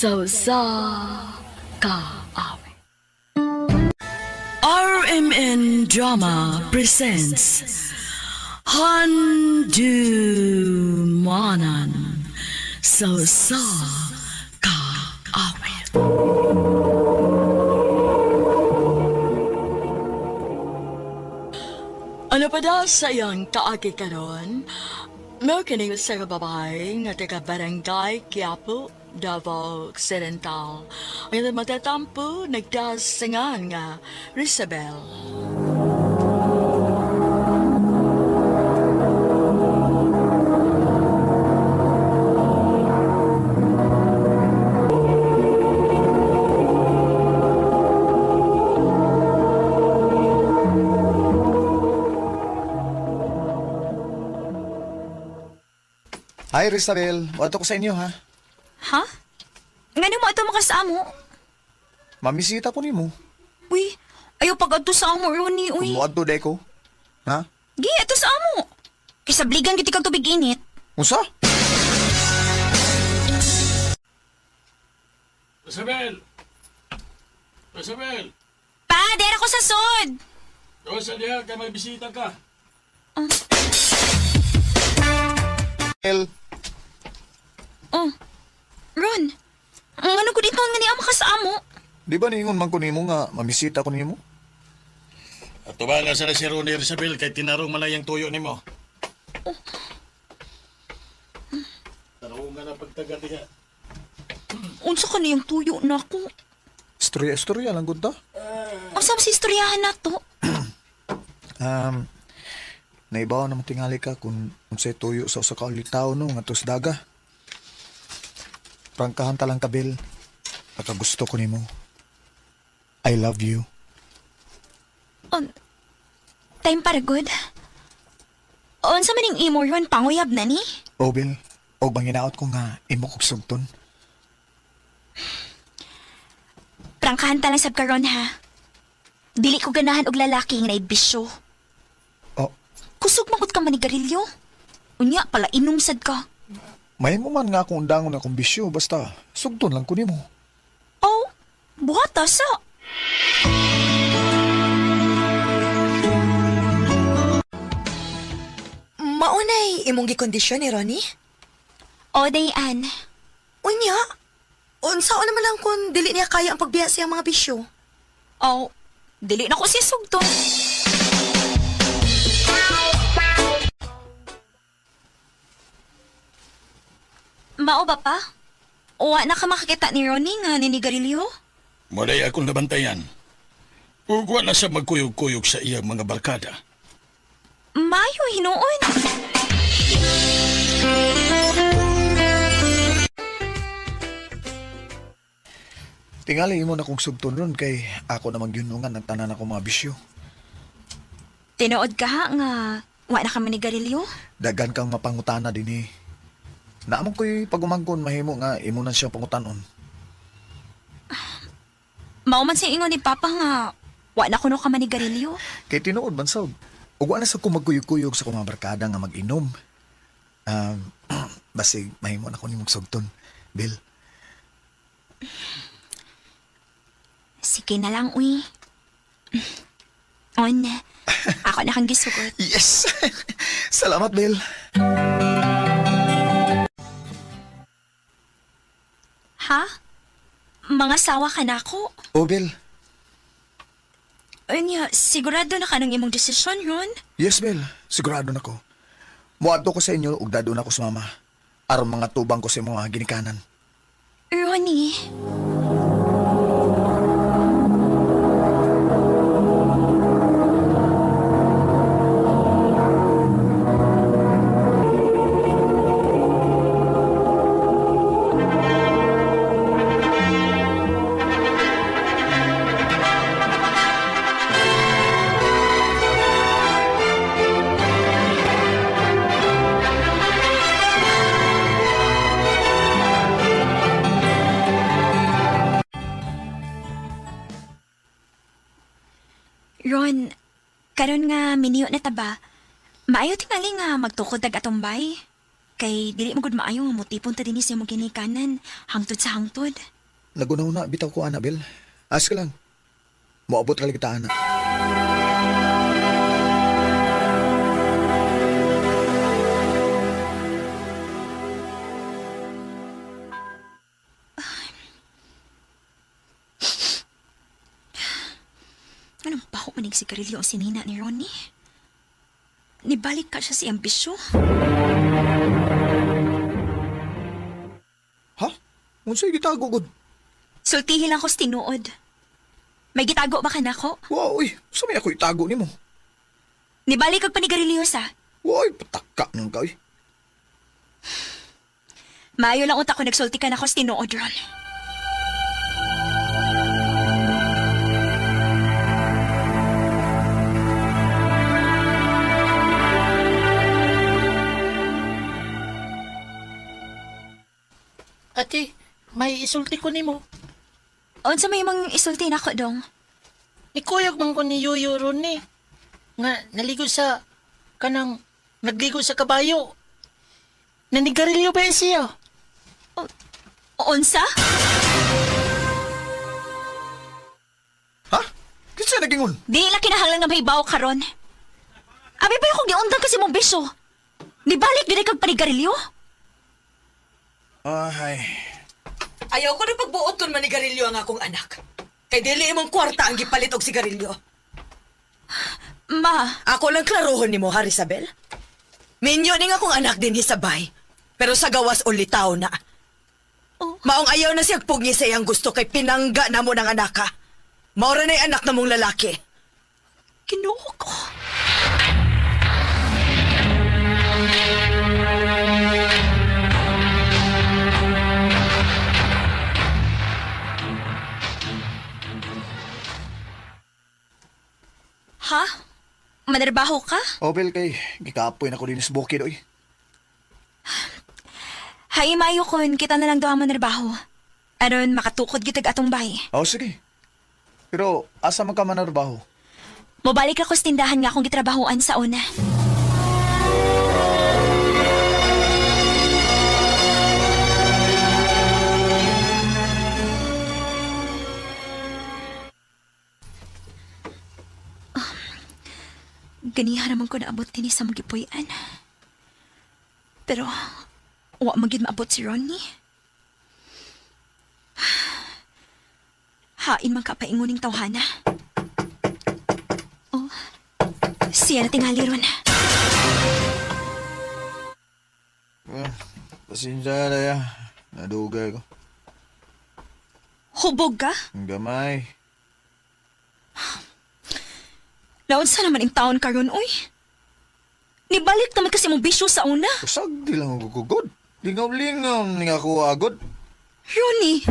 sa kaawit. RMN Drama presents Handumanan sa kaawit. Ano pa daw sa iyang kaagi karon? May kinig sa babae nga taga Barangay Quiapo, Davao Occidental. Ang matatampo nagdasingan nga Rizabel. Hi, Rizabel. Wato ko sa inyo, ha? Ha? Ngano mo ito makasamo? Mamisita ko ni mo. Uy, ayaw pag-adto sa amo, Ronnie, uy. Kumuad to, Deko. Ha? Gi, ito sa amo. Kaysa bligan kita kag tubig init. Unsa? Isabel! Isabel! Pa, dera ko sa sod. Doon sa diha, kaya may bisita ka. El, Oh, Ron. Ang ano ko dito nga niya makasamo? di ba ningon man ko nimo nga mamisita ko nimo? At tubala sa si Ronnie Isabel kay tinarong manayang tuyo ni mo. Tarong nga na pagtaga diha. Unsa ka niyang tuyo na ako? Istorya lang gud ta. Asa si istoryahan na to? Naibaw naman tingali ka kung unsay tuyo sa usa ka ulitaw no nga tos daga. Prangkahan talang kabil. Gusto ko nimo. I love you. Time para good. Unsa man ning imo Ron panguyab na ni? Obil, og banginaot ko nga imo kog sugton. Prangkahan ta lang sab karon ha. Dili ko ganahan og lalaki nga naibisyo. Oh, Kusog mangut ka manigarilyo. Unya pala inom sad ka. may mo man nga akong undangon akong bisyo basta sugton lang ko nimo. Oh, buhata sa. Maunay imong gikondisyon ni Ronnie? O, Dayan. Unya? Unsaon naman lang kung dili niya kaya ang pagbiya sa iyang mga bisyo? Oh, dili na ko siya sugton. Mao ba pa? Uwa na ka makakita ni Ronnie nga ninigarilyo? Mulay akong nabantayan. Ugwa na siya magkuyog-kuyog sa iyang mga barkada. Mayo hinuon. Tingali imo na kong sugton ron kay ako namang yunungan ng tanan ako mga bisyo. Tinuod ka ha nga wa na ka manigarilyo? Dagan kang mapangutana din eh. Naamang ko'y pagumangkon mahimo nga imo na siya pangutanon. Mao man sing ingon ni Papa nga wa na kuno ka manigarilyo. Kay tinuod man sab. Ug wa na sa kumagkuyog-kuyog sa mga barkada nga mag-inom. Basig mahimo na ko nimong sugton. Bill. Sige na lang, uy. On, ako na kang gisugot. Yes! Salamat, Bill. Ha? Mga sawa ka na ako? Oh, Bill. Anya, sigurado na ka ng imong desisyon, Ron? Yes, Bill. Sigurado na ko. Muadto ko sa inyo ug dadon ako sa mama. Aron mga tubang ko sa mga ginikanan. Ronnie. Ron, karon nga miniyo na taba. Maayo tingali nga magtukod ag atumbay. Kay dili mo gud maayo nga motipon ta dinhi sa imong ginikanan hangtod sa hangtod. Nagunaw na, bitaw ko, Annabel. As ka lang. Moabot ka kita, Ana. Anong baho manig sigarilyo ang sinina ni Ronnie? Nibalik ka siya si ambisyo. Ha? Unsay gitago, God? Sultihi lang ko sa tinuod. May gitago ba ka na ko? Wow, uy. Sa may ako itago ni mo. Nibalik kag panigarilyo sa. Uy, pataka nang ka, uy. Maayo lang unta ko nagsulti ka na ko sa tinuod, Ron. Ate, may isulti ko nimo. Unsa may imong isulti na ko, dong? Nikuyog man ko ni Yoyo ron ni. Nga, naligo sa kanang nagligo sa kabayo. Nanigarilyo ba siya? Unsa? Ha? Kinsa nagingon? Di nila kinahanglan nga mahibaw karon. Abi ba yung giundan kasi mong biso? Nibalik din kag panigarilyo? Ay. Ayaw ko na pagbuot kon manigarilyo ang akong anak. Kay dili imong kwarta ang gipalit og sigarilyo. Ma, Ako lang klarohon nimo, Harisabel. Minyo ning akong anak din hisabay. Pero sa gawas ulitaw na. Oh. Maong ayaw na siyang pugi sa iyang gusto kay pinangga na mo ng anak ka. Maura na anak na mong lalaki. kinuha ko. Ha? Manarbaho ka? Obel kay, gikapoy na ko din sa bukid, oy. Hay, mayo kon, kita na lang daw ang manarbaho. Aron, makatukod gitag atong bay. Oh, sige. Pero, asa man ka manarbaho? Mobalik ako sa tindahan nga akong gitrabahoan sa una. Ganiha naman ko naabot din sa magipuyan. Pero, wa magid maabot si Ronnie. Hain man kapainguning tawhana. Oh, siya na tingali ron. Pasensya na ya. Nadugay ko. Hubog ka? Ang gamay. Naunsa naman yung taon karon, oy. Nibalik naman kasi mong bisyo sa una. Kusag di lang ako gugod. Lingaw-lingaw ni ako agod. Ronnie!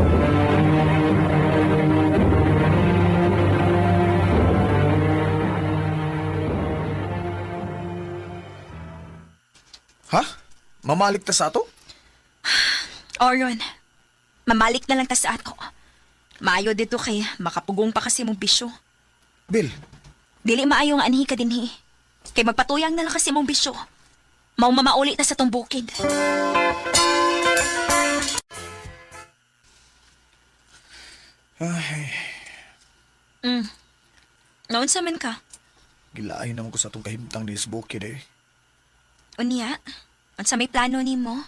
Ha? Mamalik ta sa ato? Oron, mamalik na lang ta sa ako. Maayo dito kay makapugong pa kasi mong bisyo. Bill, Dili maayo nga anhi ka dinhi. Kay magpatuyang na lang kasi mong bisyo. Mao mamauli ta sa tong bukid. ay, Naunsa man ka? gilaay naman ko sa atong kahimtang di sa bukid eh. Unya, unsa may plano nimo?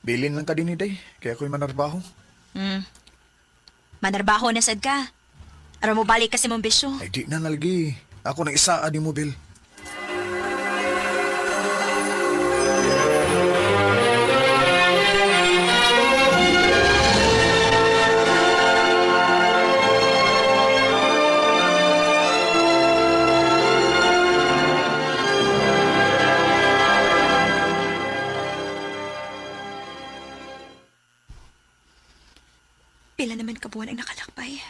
Bilin lang ka din day, kaya ako'y manarbaho. Manarbaho na sad ka. Aron mo balik kasi mong bisyo. Ay di na nalgi. Ako nang isa adi mo, Bill. Pila naman kabuan ang nakalakbay.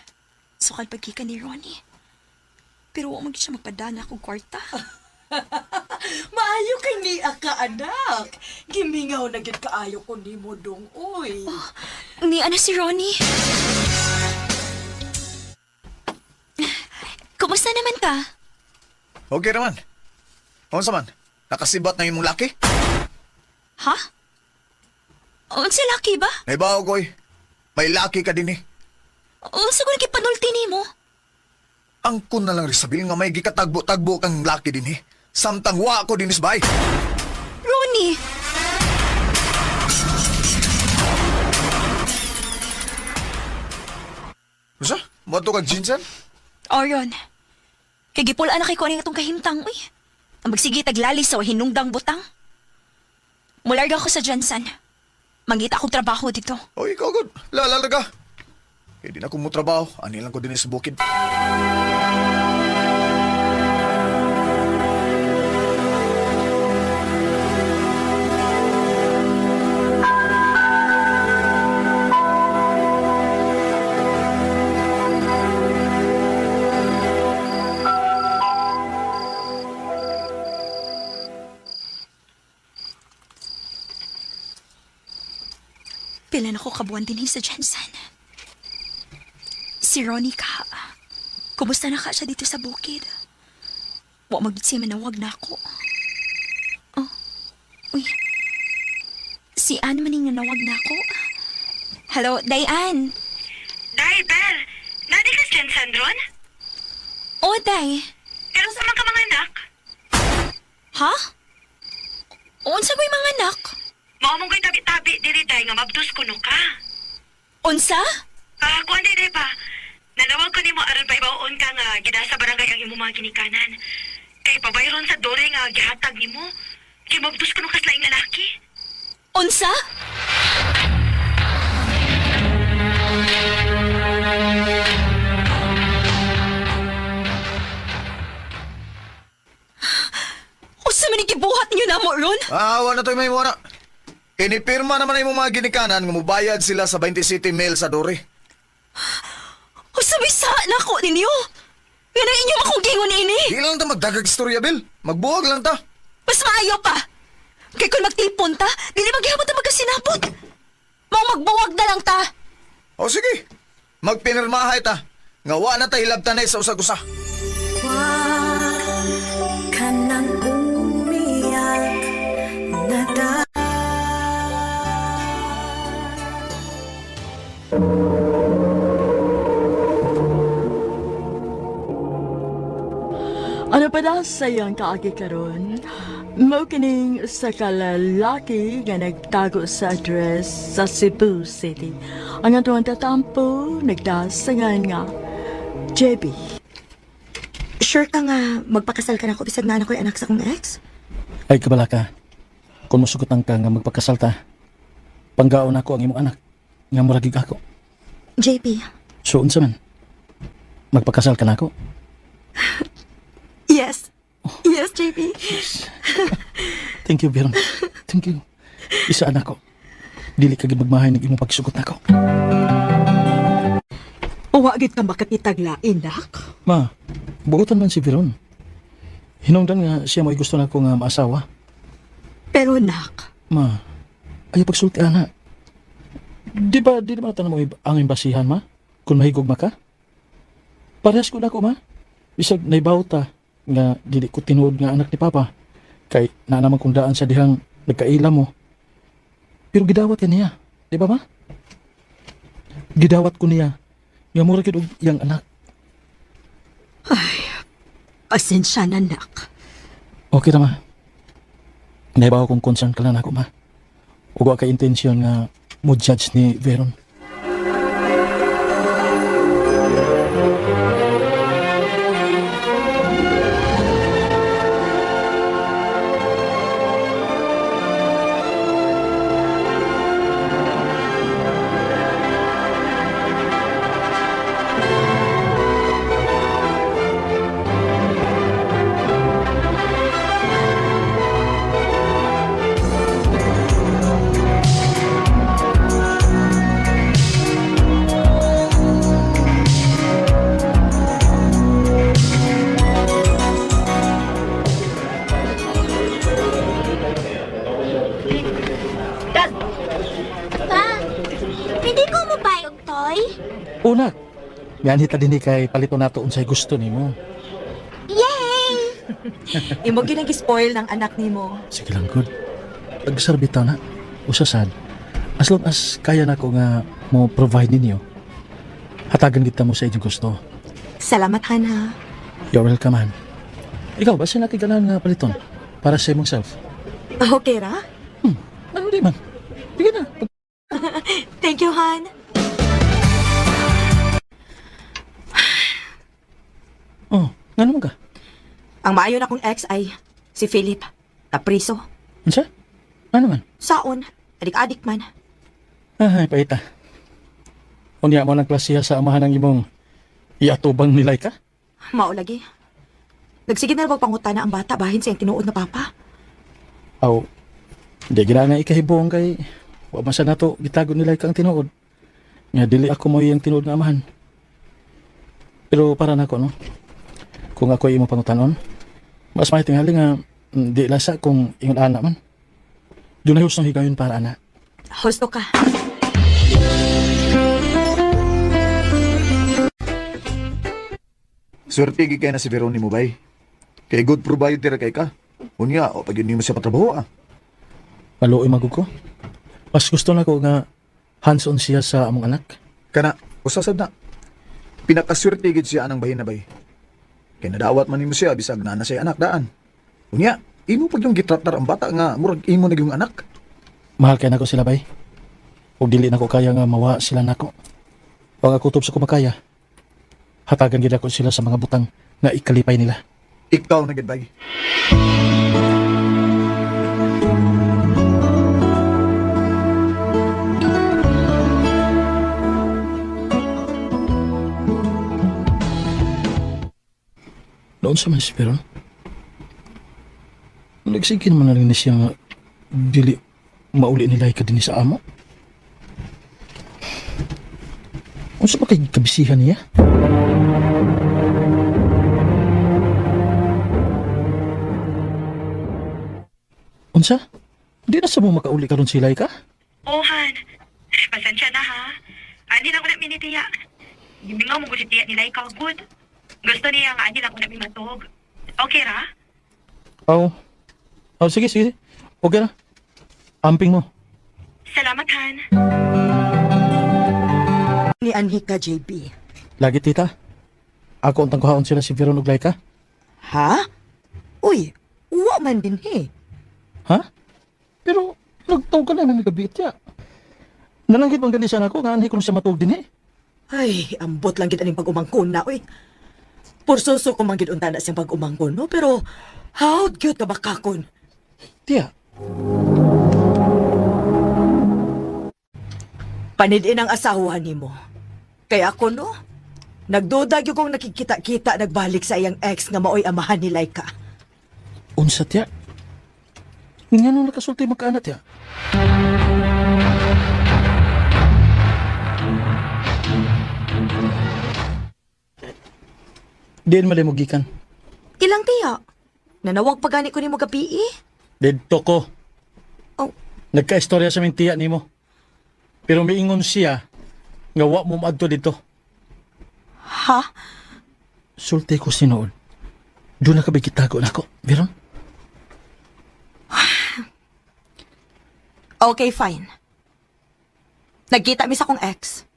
Sukal pagkika ni Ronnie. Pero huwag siya magpadana akong kwarta. Maayo kay ni aka anak. Gimingaw na gid kaayo ko nimo dong uy. Ni ana si Ronnie. Kumusta naman ka? Okay naman. Unsa man? Nakasibat na imong laki? Ha? Unsa laki ba? Naibaw ko eh. May laki ka din eh. Unsa ko nakipanulti nimo? Ang kun na lang Rizabel nga may gikatagbo-tagbo kang laki din eh. Samtang wa ko din isbay. Ronnie! Basta, mo to kag Jinsan? Orion, kay gipulaan na kay ko ang itong kahimtang, uy. Ang magsige taglali sa hinungdang butang. Mularga ako sa Jansan. Mangita akong trabaho dito. O ikaw good, lalala ka. Eh di na ko mo trabaho, ani lang ko din sa bukid. Pila na ko kabuan din sa Jansan. Si Ronnie ka. Kumusta na ka siya dito sa bukid? Wa magitsi manawag na ako. Oh, uy. Si Anne maning nanawag na ako. Hello, Dayan. Day, Bel. Nadi ka dyan, Sandron? Oh, Day. Pero sa mga mga anak, Ha? Unsa ko'y mga anak? maumong ko'y tabi-tabi diri, Day, nga mabdus kuno ka. Unsa? Kuan day pa. Nanawag ko ni mo aron pa ibaon ka nga gida sa barangay ang imo mga ginikanan. Kay pabayron sa dore nga gihatag nimo. Kay mabdus kuno ka sa laing lalaki. Unsa? Unsa man gibuhat niyo na mo ron? Awa na to'y may muna. Inipirma naman ay mga ginikanan nga mubayad sila sa 20 City Mail sa Dore. Unsa bisa na ko ninyo? Nga na inyo akong gingon ini. Di lang ta magdagag istorya, Bel. Magbuwag lang ta. Mas maayo pa. Kay kung magtipon ta, dili maghihapon ta magkasinabot. Mao magbuwag na lang ta. O sige, magpinirmahay ta. Nga wa na ta hilabtanay sa usag-usa. Kanang umiyak na Ano pa na sa iyang kaagi karon? Mao kining sa kalalaki nga nagtago sa address sa Cebu City. Ang atong tatampo nagdasangan nga JB. Sure ka nga magpakasal ka na ko bisag na anak ko'y anak sa akong ex? Ay, kabala ka. Kung musugutan ka nga magpakasalta, panggaon ako ang imong anak, nga muragig ako. JP, So, unsa man? Magpakasal ka na ako? yes. Yes, JP. Thank you, Biron. Thank you. Isa anak ko. Dili ka gid magmahay ng imong pagsugot na ako. Uwagit ka makakitag lain, nak. Ma, buotan man si Biron. Hinungdan nga siya mo'y gusto na ko nga maasawa. Pero, nak, Ma, ayaw pagsulti ana. Di ba tanong mo ang imbasihan, ma? Kung mahigugma ka? Parehas ko na ko, ma. Bisag naibaw ta nga dili ko tinuod nga anak ni Papa. Kay na naman kong daan sa dihang nagkaila mo. Pero gidawat ka niya. Di ba, ma? Gidawat ko niya. Nga mura kid og iyang anak. pasensya na, nak. Okay na, ma. Naibaw kong concern ka lang ako, ma. Ug wa ka intensyon nga mo judge ni Veron. Pwede ko mo bayog, Toy? Una, yan hita din kay palito nato unsay gusto nimo. Yay! Imo ginag-spoil ng anak nimo. Sige lang, good. Agsarbita na. Usasad. As long as kaya na ko nga mo provide ninyo, hatagan kita mo sa inyong gusto. Salamat, Han, ha. You're welcome, man. Ikaw, basta nakiganahan nga paliton para sa imong self. Okay ra? Ano di man? Bigyan na. Thank you, Han. Oh, nga naman ka? Ang maayo na kong ex ay si Philip. Napriso. Ano ano man? Saon. Adik-adik man. Ay, paita. Unya mo ng klasiya sa amahan ng imong iatubang nilay ka? Mao lagi. Nagsige na pangutana ang bata bahin sa iyang tinuod na papa. Aw, di gina nga ikahibong kay wa man sa nato gitago nilay kang tinuod. Nga dili ako mo iyang tinuod nga amahan. Pero para nako no. Kung ako imo pangutanon, mas may tingali nga di lasa kung ingon anak man. Dunay husnong higayon para anak. Husto ka. Swerte gi kay na si Veron mo bay. Kay good provider kay ka. Unya, o pag yun mo siya patrabaho Maluoy magug ko. Mas gusto na ko nga hands-on siya sa among anak. Kana, usasad na. Pinakaswerte gid siya anang bahin na bay. Kay nadawat man nimo siya bisag na siya anak daan. Unya, imo pag yung gitratar ang bata nga murag imo naging anak. Mahal kay nako sila bay. O dili nako kaya nga mawa sila nako. Pag ako tup sa kumakaya, hatagan gid ako sila sa mga butang nga ikalipay nila. Ikaw na gid bay. Noon sa man si Peron, nagsige naman na rin na siya nga dili mauli nila ikadini sa amo. Unsa ba kay kabisihan niya? Unsa? Di na sa mo makauli karon sila ka? Ohan, pasensya na ha. Ani lang ko na minitiya. Gimingaw mo ko si tiya nila ikaw good. Gusto niya nga ani lang ko na matog. Okay ra? Oh. Oh, sige, sige. Okay na. Amping mo. Salamat, Han. Ni anhi ka, JB. Lagi, tita. Ako ang tangkuhaon sila si Veron ug Laika. Ha? Uy, uwa man din he. Ha? Pero, nagtawag ka na ng nagabit ya. Nalanggit bang ganisan ako nga anhi kung siya matuog din eh. Ay, ambot lang gid aning pag-umangkon na, uy. Pursuso ko man gid unta na siyang pag-umangkon, no? Pero, how cute ka ba kakon? Tiya, Panidin ang asawa nimo. Kaya ako no, nagduda gyud kong nakikita-kita nagbalik sa iyang ex nga maoy amahan ni Laika. unsa tiya? Nga nung nakasulti magkaana tiya? Diyan malay mo gikan. Ilang tiya? Nanawag pa gani ko ni mo gabi eh. Dito ko. Oh. Nagka-istorya sa ming tiya nimo. Pero miingon siya nga wa mo maadto dito. Ha? Sulti ko sinuod. Doon na kabay kitago na ako. Veron? Okay, fine. Nagkita mi sa kong ex.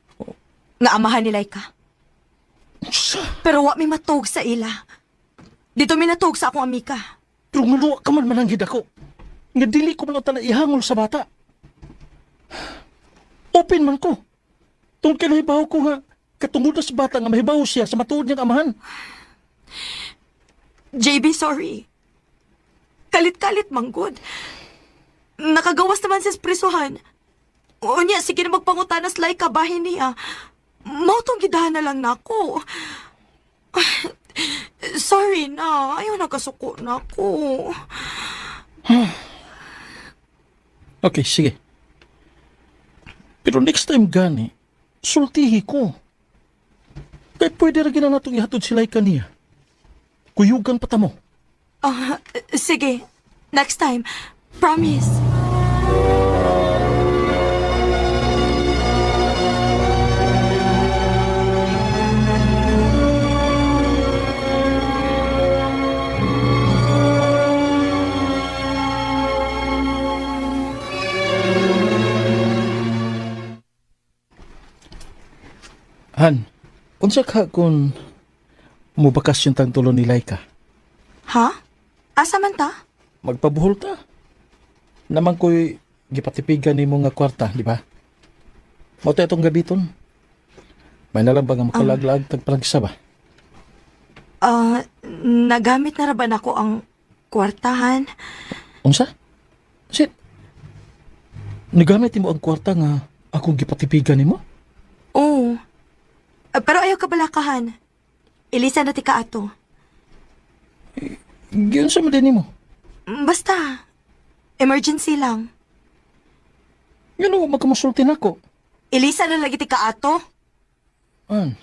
Nga amahan ni Laika. Pero wa mi matug sa ila. Dito mi natug sa akong amika. Pero ngaluwa ka man mananggid ako. Nga dili ko man na ihangol sa bata. Open man ko. Tungkol kinahibaw ko nga katungod na sa bata nga mahibaw siya sa matuod niyang amahan. JB, sorry. Kalit-kalit, manggod. Nakagawas naman sa espresuhan. Unya, sige na magpangutanas Laika bahin niya. Mautong gidahan na lang na ako. Sorry na. Ayaw nakasuko na ako. Okay, sige. Pero next time gani, sultihi ko. Kaya pwede rin na natong ihatod si Laika niya. Kuyugan pa ta mo. Sige. Next time. Promise. Han, unsa ka kung mubakasyon tang tulo ni Laika? Ha? Asa man ta? Magpabuhol ta. Naman ko'y gipatipigan ni mo nga kwarta, di ba? Mao ta itong gabiton. May nalang ba nga makalaglag tagpalagsa ba? Nagamit na ra ba nako ang kwartahan? Unsa? Sit. Nagamit mo ang kwarta nga akong gipatipigan ni mo? Oo. Pero ayaw ka balakahan. Ilisa na ti ka ato. Giyon sa madini mo. Basta, emergency lang. Yan o, magkamusultin ako. Ilisa na lagi ti ka ato. An.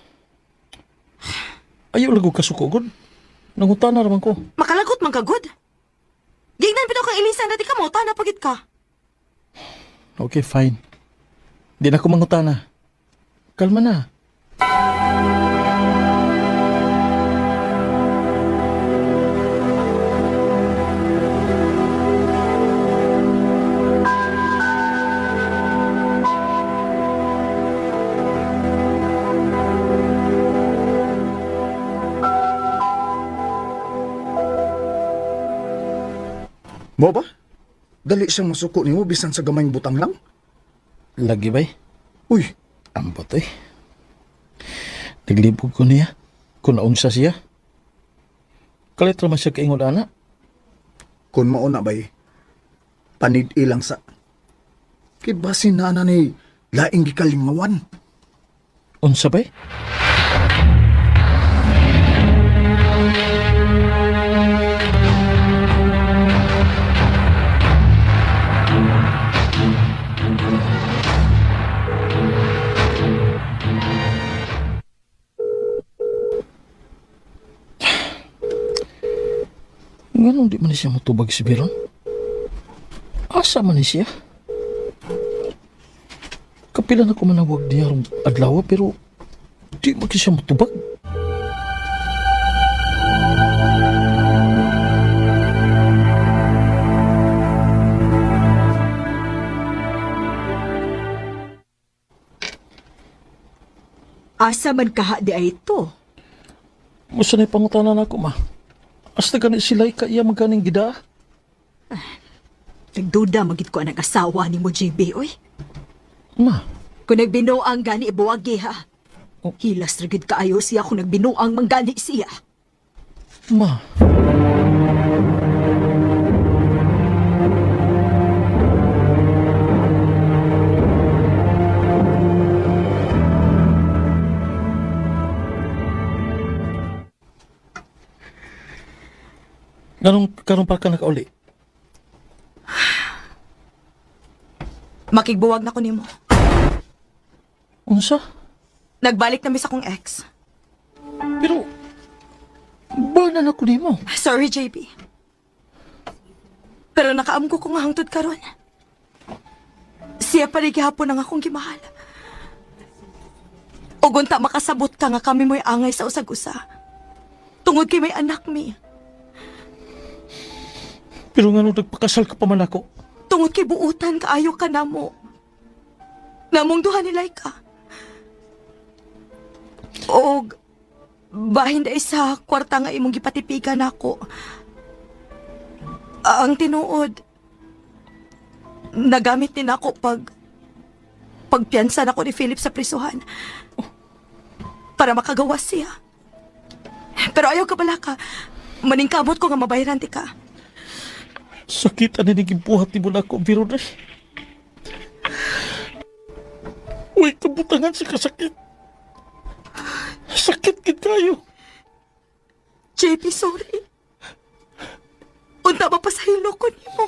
Ayaw lago kasukugod. Nanguta na raman ko. Makalagot man kagod. Gignan pino kang ilisa na ti ka mo, tana pagit ka. Okay, fine. Di na ko mangutana. Kalma na. Mo ba? Dali siyang masuko nimo bisan sa gamayng butang lang? Lagi bay? Uy, Ambot eh. Naglibog ko niya. Kung naunsa siya. Kalit raman siya kaingod ana. kun mauna bay, panid ilang sa... Kibasin na ni laing gikalingawan. Unsa bay? Ganun di man siya matubag si Biron? Asa man siya? Kapila na ko manawag niya rong adlaw pero di man siya matubag. Asa man kaha di ay ito? Musta na pangutanan ako ma? Hasta ganit sila iya maganing gida. Nagduda magit ko ang asawa ni mo, JB, oy. Ma, Kung nagbinuang gani ibuwagi ha. Hilas ragid kaayo siya kung nagbinuang manggani siya. ma. Ganong pa ka nakauli? Makigbuwag na ko nimo. Unsa? Nagbalik na mis akong ex. Pero, ba na ako nimo? Sorry, JB. Pero nakaamgo ko nga hangtod karon. Siya pa rin gihapon ang akong gimahal. O gunta makasabot ka nga kami mo'y angay sa usag-usa. Tungod kay may anak mi. Pero nga nung nagpakasal ka pa man ako. Tungod kay buutan kaayo ka na mo. Namong duha ni Laika. O bahin da isa kwarta nga imong gipatipigan ako. Ang tinuod, nagamit din ako pagpiyansa na ko ni Philip sa prisuhan para makagawas siya. Pero ayaw ka bala ka. Maningkamot ko nga mabayaran ti ka. Sakit ang ninigibuhat ni mo na ako, Biron eh. Uy, kabutangan sa kasakit. Sakit kit kayo. JP, sorry. Unta mapasahilo ko ni mo.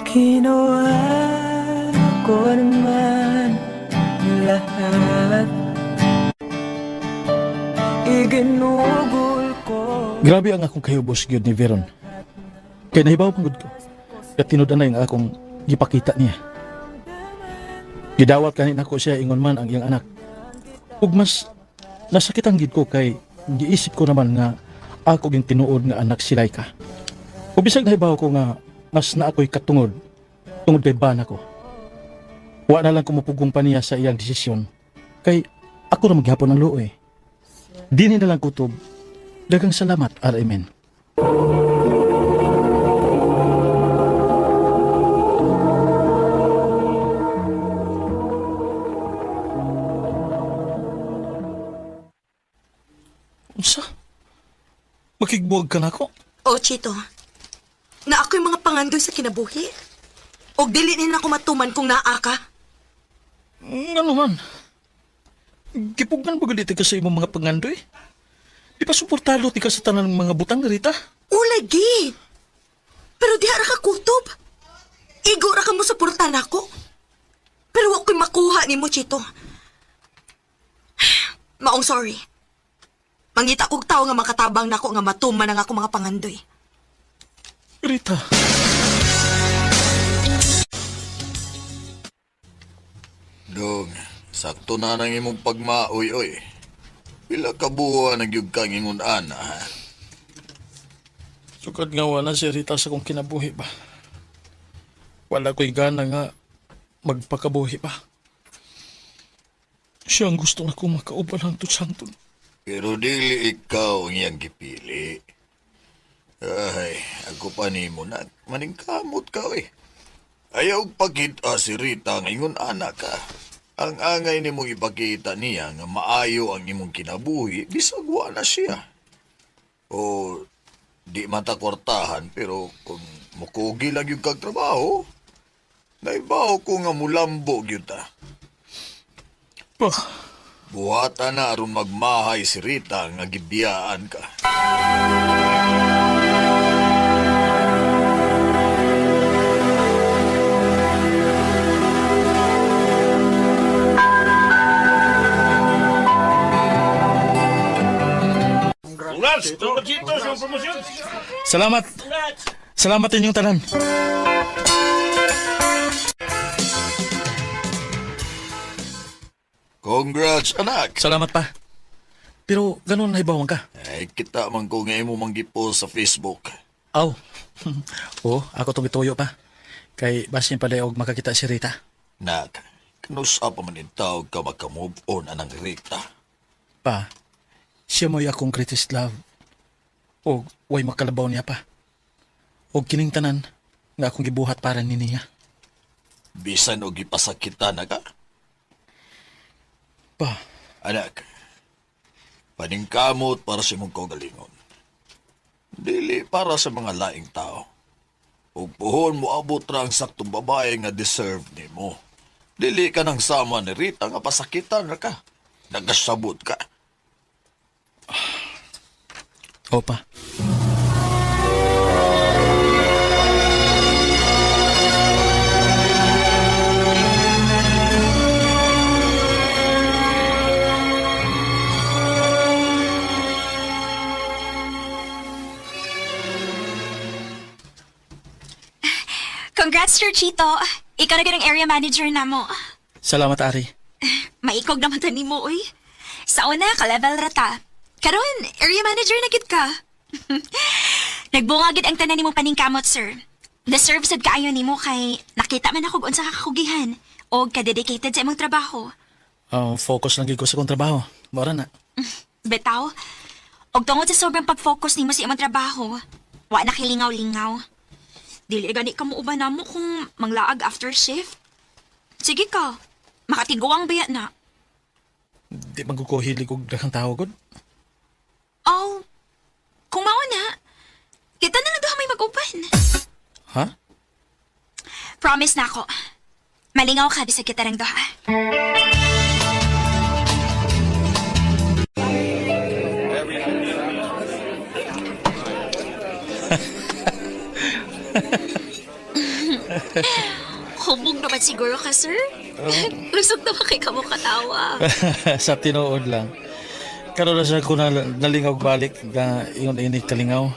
Ginawa ko naman lahat. Iginugol ko. Grabe ang akong kahubos gyud ni Biron. Kaya nahibaw pangod ko. At tinudan na yung akong gipakita niya. Gidawat kanin ako siya ingon man ang iyang anak. Ug mas nasakit ang gid ko kay giisip ko naman nga ako ging tinuod nga anak si Laika. Ug bisag nahibaw ko nga mas na ako'y katungod tungod kay bana ko. Wa na lang kumupugong pa niya sa iyang desisyon Kay ako na maghapon ang luoy. Dini na lang kutob. Dagang salamat, RMN. Unsa? Makigbuwag ka na ako? O, Chito, na ako yung mga pangandoy sa kinabuhi. O dili din ako matuman kung naa ka. Nga naman. Gipugnan ba ganito ka sa imong mga pangandoy? Di pa suportalo ti ka sa tanan ng mga butang, Rita? O, lagi. Pero di ara ka kutob. Igo ra ka mo suportan ako. Pero ako'y makuha ni mo, Chito. Maong sorry. Mangita kong tao nga makatabang nako nga matuman ang ako mga pangandoy. Rita. Dong, sakto na nang imong pagmaoy, oy. Pila ka buwan ang yug kang ingon ana, ha? Sukad nga wala si Rita sa kong kinabuhi ba? Wala ko'y gana nga magpakabuhi pa. Siya ang gusto na kong makauban ang tutsangton. Pero dili ikaw ang iyang gipili. Ay, ako pa ni mo na maningkamot ka, oy. Ayaw pagkita si Rita ang ingon ana ka. Ang angay ni mong ipakita niya nga maayo ang imong kinabuhi, bisag wa na siya. O di matakwartahan, pero kung mukugi lang yung kagtrabaho, naibaw ko nga mulambo yun ta. Pa, buhata na aron magmahay si Rita nga gibiyaan ka. salamat. Salamat inyong tanan. Congrats, anak! Salamat pa. Pero ganun naibawan ka. Ay, kita man ko nga imo manggipost sa Facebook. Aw. Oo, ako tong ituyo pa. Kay basin pala og makakita si Rita. Nak, kanusa pa man yung tawag ka makamove on anang Rita. Pa, siya mo'y akong greatest love. O way makalabaw niya pa. O kining tanan nga akong gibuhat para ni niya. Bisan og ipasakita na ka. Pa, Anak, paningkamot para sa imong kaugalingon. Dili para sa mga laing tao. Ug puhon mo abot ra ang saktong babae nga deserve nimo. Dili ka nang sama ni Rita nga pasakitan na ka. Nagasabot ka. opa. Congrats, Sir Chito. Ikaw na ganang area manager na mo. Salamat, Ari. Maikog naman tani mo, uy. Sa una, ka-level rata. Karon, area manager na gid ka. Nagbunga gid ang tanan nimong paningkamot, sir. Deserve sad kaayo nimo kay nakita man ako unsa ka kakugihan o ka-dedicated sa imong trabaho. Focus lang gid ko sa kong trabaho. Mora na. Betaw, og tungod sa sobrang pag-focus nimo sa imong trabaho, wa na kilingaw-lingaw. Dili gani ka mo uban namo kung manglaag after shift. Sige ka, makatiguang baya na. Di magkukuhilig og daghang tao gud. Oh, kung mao na, kita na lang doon may mag-upan. Ha? Promise na ako. Malingaw ka bisag kita ng doha. Hubog naman siguro ka, sir. Lusog naman kay kamo katawa. Sa tinuod lang. Karon na siya ko na nalingaw balik nga ingon ini kalingaw.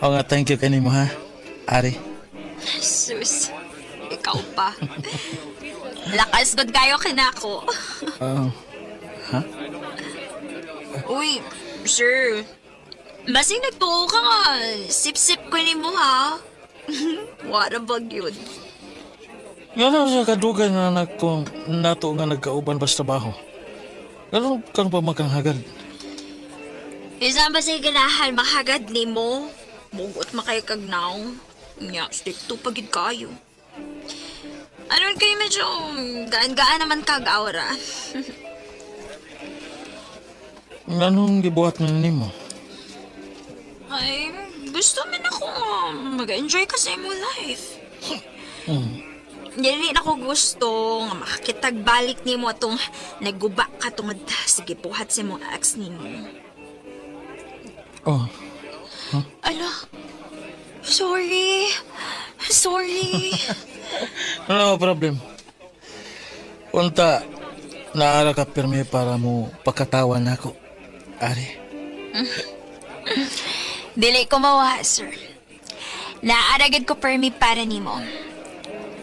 O nga, thank you kanimo ha, Ari. Sus, ikaw pa. Lakas good kayo kinako. Ha? Uy, sir. Basing nagtuo ka nga. Sip-sip ko ni mo ha. Wala bag yun. Nga na sa kadugan na anak ko nato nga nagkauban ba sa trabaho. Ano kang pa makanghagad? Isa ba sa ganahan makagad ni mo? Mugot makay kagnaw. Nya, stricto pagid kayo. Anon kayo medyo gaan-gaan naman kag-aura. Anong gibuhat man nimo? Ay, gusto man ako mag-enjoy ka sa imong life. Dili na ko gusto nga makakitagbalik nimo atong nagguba ka tungod sige buhat sa imong ex nimo. Oh, Ala, sorry. Sorry. no problem. Unta, naara ka pirmi para mo pagkatawan nako. Ari. Dili ko mawa, sir. Naaragad ko permi para nimo.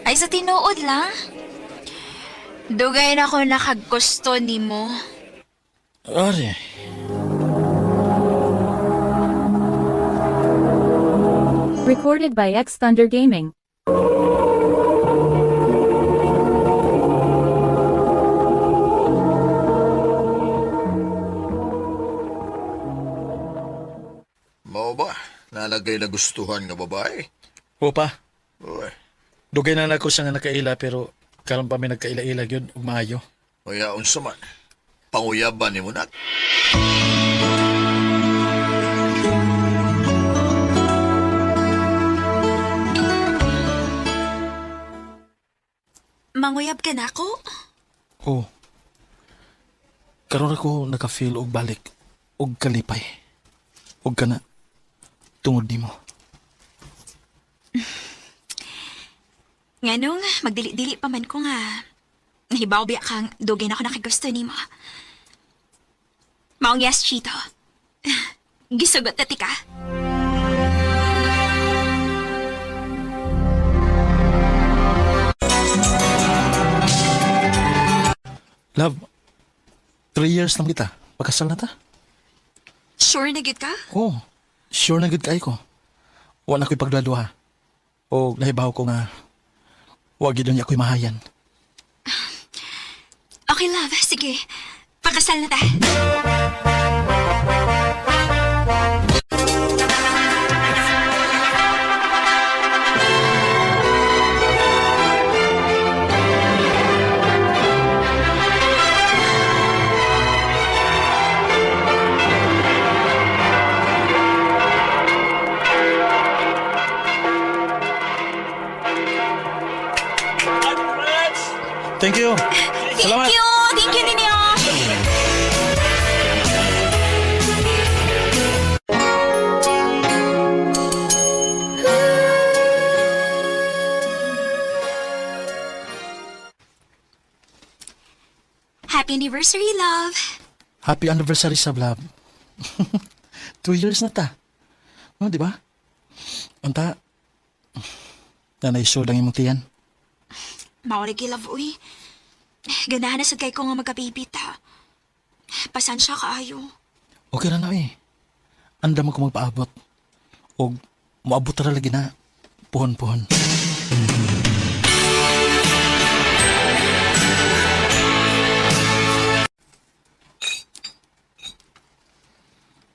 Ay sa tinuod lang. Dugay na ko nakaggusto nimo. Ari. Recorded by X Thunder Gaming. Mao ba? Nalagay na gustuhan nga babae? Opa, Uy, dugay na nako sa nga nakaila pero karon pa may nagkaila-ila gyud ug maayo. kaya unsa man. Panguyaban ni mo na. Manguyab ka na ako? Oh. Karon ako naka-feel og balik og kalipay. Og kana tungod nimo. Nganong, magdili-dili pa man ko nga. Nahibaw biya kang dugay na ako nakigusto nimo. Maong yes, Chito. Gisugot na tika. Love, 3 years na kita. Pagkasal na ta? Sure na gid ka? Oh, sure na good kay ko. Wala ko'y pagdadwa. O nahibaw ko nga, wag yun niya ko'y mahayan. Okay, love. Sige. Pakasal na ta. Thank you. Salamat. Thank you! Thank you, ninyo! Happy anniversary, love! Happy anniversary sa love. 2 years na ta. No, di ba? Anta, nanay-show lang imong tiyan. Mauri kay love, uy. Ganahan na sad kay ko nga magkapipit, ha. Pasansya kaayo. Okay ra na eh. Anda mo ko magpaabot. O moabot ra lagi na. Puhon-puhon.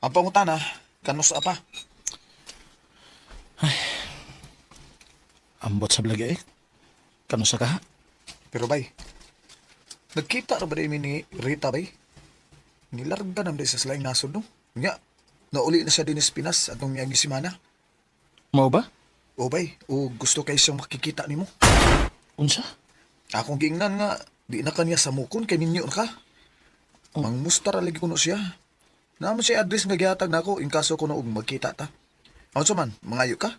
Ang pangutana, kanus apa? Ambot sa blagi eh. Kano sa ka? Pero bay, nagkita ra ba na ni Rita bay? Nilarga naman sa selaing nasod no? Nga, nauli na siya din sa Pinas atong miyagi simana. Mao ba? O bay, o gusto kayo siyang makikita ni mo. Unsa? Akong giingnan nga, di na kanya sa mukon kay ninyo na ka. Mang mustar lagi kuno siya. Naman siya address nga gihatag na ako in kaso ko na og magkita ta. Ano man, mangayo ka?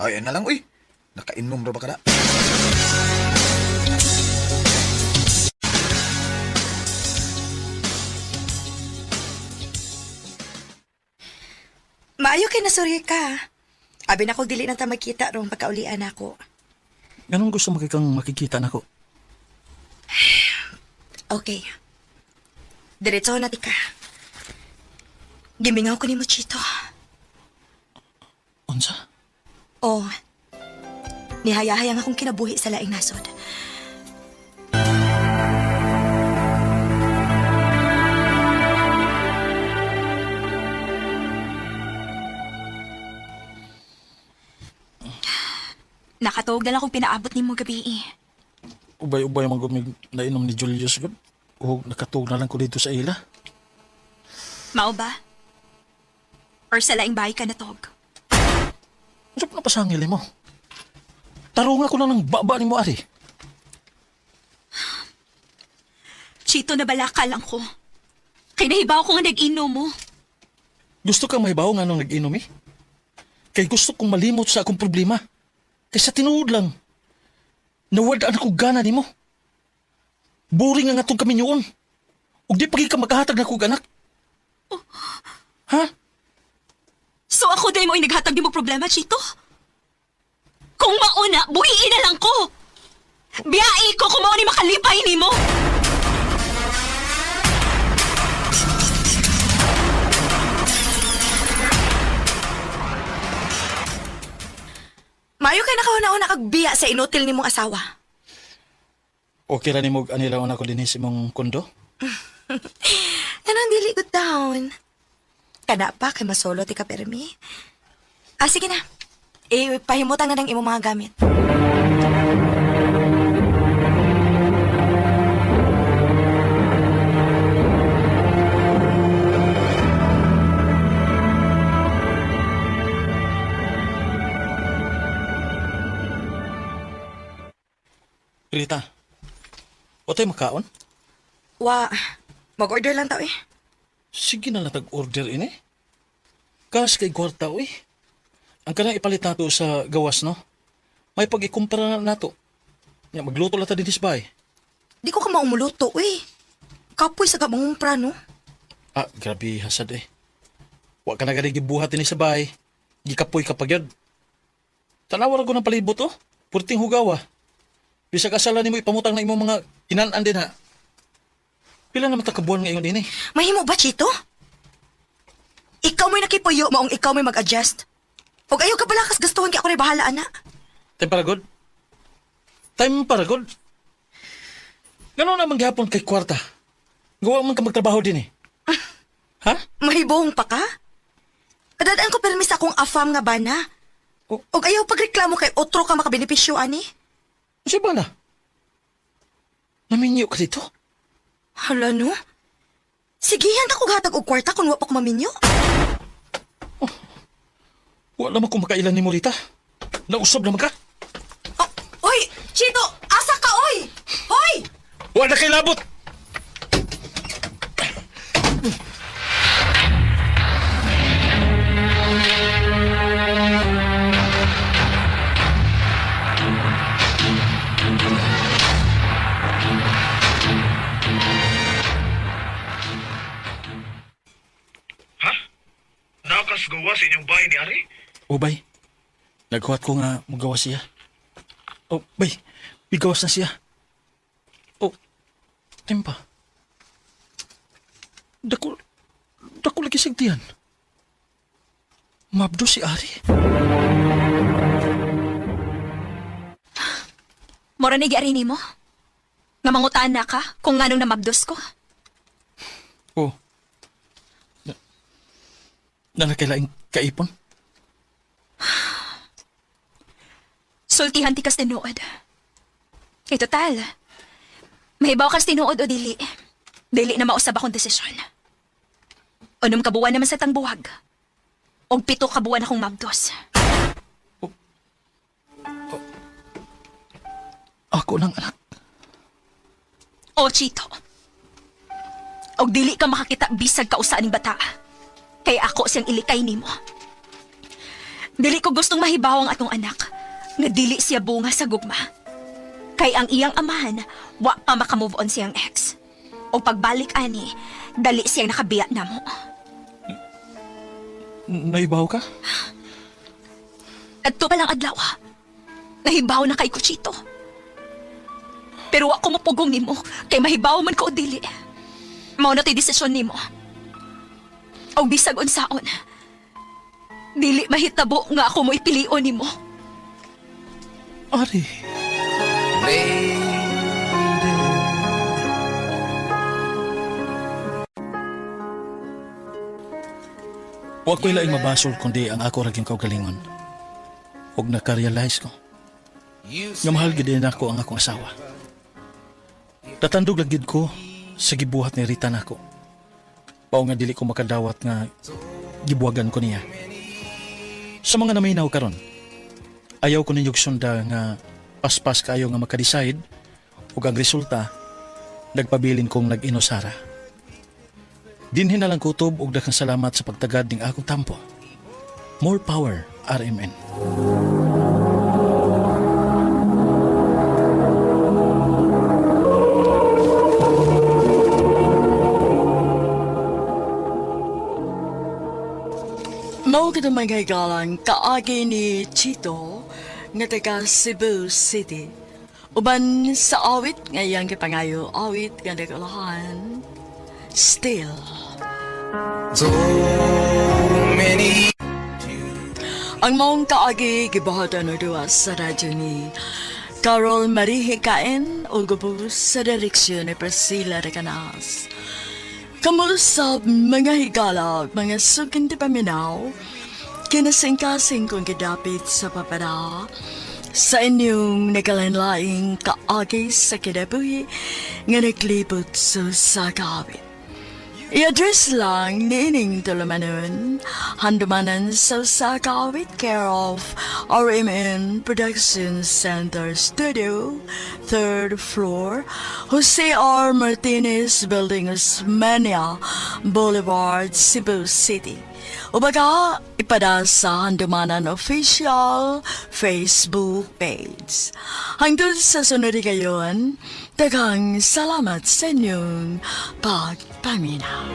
Ay, na lang, uy. Nakainom ra ba ka na? Maayo kay nasuri ka. Abi na ko dili na ta magkita rong pagkaulian ako. Ganun gusto mo kang makikita nako? Okay. Diretso na tika. Gimingaw ko ni mo, Chito. Unsa? Oh, nihayahayang akong kinabuhi sa laing nasod. Nakatuog na lang kung pinaabot ni mo gabi eh. Ubay-ubay man gumig nainom ni Julius gud. O nakatug na lang ko dito sa ila. Mao ba? Or sa laing bahay ka natog? Ano pa pasangil mo? Tarunga ko na ng baba ni mo, Ari. Chito, na balaka lang ko. Kay nahibaw ko nga nag-inom mo. Gusto kang mahibaw nga nung nag-inom eh? Kay gusto kong malimot sa akong problema. Kay sa tinuod lang, nawadaan ako gana ni mo. Boring nga itong kami yun. Ug di pagi ka magkahatag na kong anak. Oh. Ha? So ako day mo ay naghatag ni mo problema, Chito? Kung mauna, buhiin na lang ko. Biyai ko kung mauni makalipay ni mo. Mayo kay nakauna-una kagbiya sa inutil ni mong asawa. Okay ra ni mo anilawan ako din sa imong kondo? Anong dili good down? Kada pa kay masolo ti ka permi. Sige na. Pahimutan nga ng imong mga gamit. Rita, o tayo makaon? Mag-order lang tao eh. Sige na lang tag-order ini. Kas kay kwarta uy. Ang kanang ipalit nato sa gawas, no? May pag-ikumpara na nato. Ya, magluto lang ta din sa bahay. Di ko ka maumuluto eh. Kapoy sa kamangumpra no? Grabe hasad eh. Wa ka na gani gibuhat din sa bahay. Gikapoy ka pagyod. Tanawar ko ng palibot oh. Purting hugawa. Bisa kasala ni mo ipamutang na imong mga inanan din ha. Pila naman takabuan ngayon din eh. Mahimo ba, Chito? Ikaw mo'y nakipuyo maong ikaw mo'y mag-adjust. Huwag ayaw ka balakas gastuhan kaya ako rin bahala, ana. Time para good? Time para good? Gano'n naman gihapon kay kwarta? Gawa man ka magtrabaho din eh. Ha? Mahibong pa ka? Kadadaan ko permis akong afam nga bana. Huwag ayaw pagreklamo kay otro ka makabenepisyo, ani. Siya ba na? Naminyo ka dito? Hala, no? Sigihan ako gatag og kwarta kung wapok maminyo. Wala naman kung makailan ni Morita. Nausab naman ka. Oy! Chito! Asa ka, oy! Hoy! Wala kay labot! Nakas gawa sa inyong bahay ni Ari? O, bay. Nagkuhat ko nga magawas siya. O, bay. Bigawas na siya. O, timpa. Dako lagi sagdiyan. Mabdo si Ari. Mora ni giari ni mo? Namangutaan na ka kung nganong namabdos ko? O. Nakakailaing kaipon? Sultihan ti kas tinuod. Kay total, mahibaw kas tinuod o dili. Dili na mausab akong desisyon. Unom kabuwan naman sa tangbuwag. Og 7 kabuwan akong mabdos. Ako ng anak. O, Chito. Og dili ka makakita bisag kausa ning bata. Kaya ako siyang ilikay nimo. Dili ko gustong mahibaw ang atong anak nga dili siya bunga sa gugma. Kay ang iyang amahan, wa pa makamove on siyang ex. O pagbalik ani, dali siyang nakabiya na mo. Naibaw ka? Adto pa lang adlaw. Nahibaw na kay Kuchito. Pero wa ko mapugong nimo kay mahibaw man ko o dili. Mao na tay desisyon nimo. O bisag unsaon. Dili mahitabo nga ako mo ipilion nimo. Ari. Huwag ko'y laing mabasol kundi ang ako raging kaugalingon. Huwag nakarealize ko nga mahal gid nako ang akong asawa. Tatandog lang gid ko sa gibuhat ni Rita nako. Pao nga dili ko makadawat nga gibuwagan ko niya. Sa mga naminaw karon, ayaw ko ninyog sunda nga paspas kayo nga makadecide ug ang resulta nagpabilin kong nag-inosara. Dinhin na lang kutob og daghang salamat sa pagtagad ning akong tampo. More power, RMN. Mao kita maghigalan kaagi ni Chito nga taga Cebu City. Uban sa awit ngayang kipangayo awit nga nagalahan. Still. So many. Ang maong kaagi gibahatan na duwa sa radyo ni Carol Marie Hikain o gubos sa direksyon ni Priscilla Recanas. Kamu sa mga higala, mga sugin di paminaw, kinasingkasing kong gidapit sa papara sa inyong nagalanlaing kaagi sa kinabuhi nga naglibot sa kawit. I-address lang ni ining tulumanon, handumanan sa kawit care of RMN Production Center Studio, 3rd floor, Jose R. Martinez Building, Osmeña Boulevard, Cebu City. Ubaga, ipada sa Handumanan Official Facebook page. Hangtod sa sunod kayon, daghang salamat sa inyong pagpaminaw.